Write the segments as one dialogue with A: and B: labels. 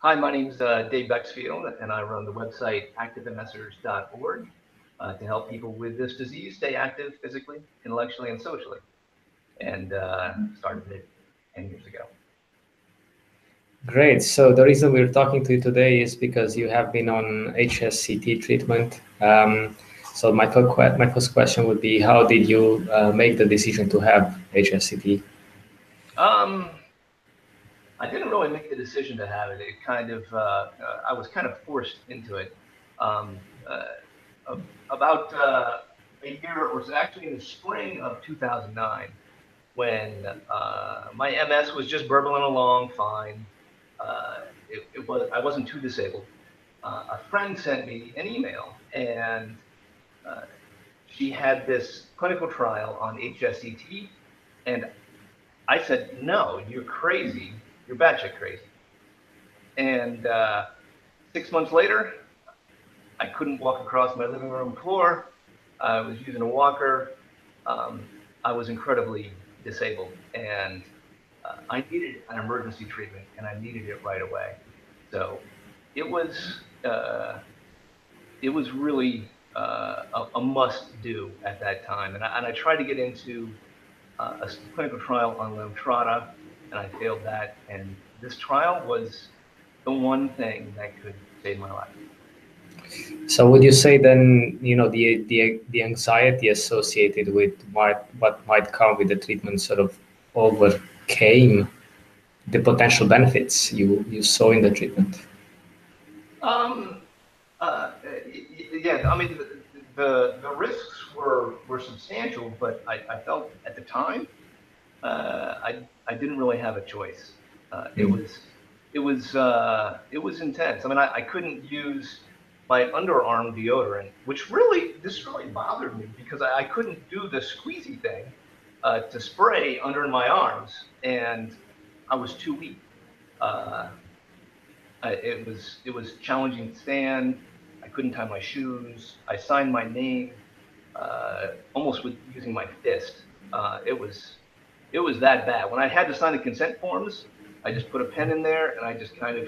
A: Hi, my name's Dave Bexfield, and I run the website activemsers.org to help people with this disease stay active physically, intellectually, and socially. And started it 10 years ago.
B: Great. So the reason we're talking to you today is because you have been on HSCT treatment. So my first question would be, how did you make the decision to have HSCT?
A: Um, I didn't really make the decision to have it. It kind of, I was kind of forced into it. Um, about a year, or was actually in the spring of 2009, when my MS was just burbling along fine. I wasn't too disabled. A friend sent me an email, and uh, she had this clinical trial on HSCT, and I said, "No, you're crazy. You're batshit crazy." And 6 months later, I couldn't walk across my living room floor. I was using a walker. I was incredibly disabled, and I needed an emergency treatment, and I needed it right away. So it was uh, it was really a must do at that time. And I tried to get into a clinical trial on Lemtrada, and I failed that. And this trial was the one thing that could save my life.
B: So would you say then, the anxiety associated with what might come with the treatment sort of overcame the potential benefits you saw in the treatment?
A: Um, yeah, I mean the risks were substantial, but I felt at the time I didn't really have a choice.
B: Mm.
A: It was intense. I mean, I couldn't use my underarm deodorant, which this really bothered me because I couldn't do the squeezy thing to spray under my arms, and I was too weak. Uh, it was challenging to stand. I couldn't tie my shoes. I signed my name almost with using my fist. It was that bad. When I had to sign the consent forms, I just put a pen in there and I just kind of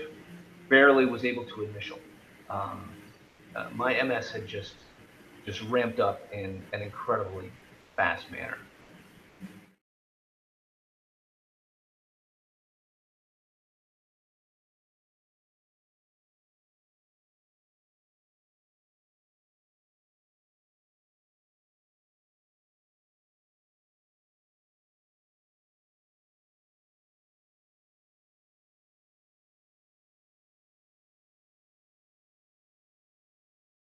A: barely was able to initial. Um, my MS had just ramped up in an incredibly fast manner.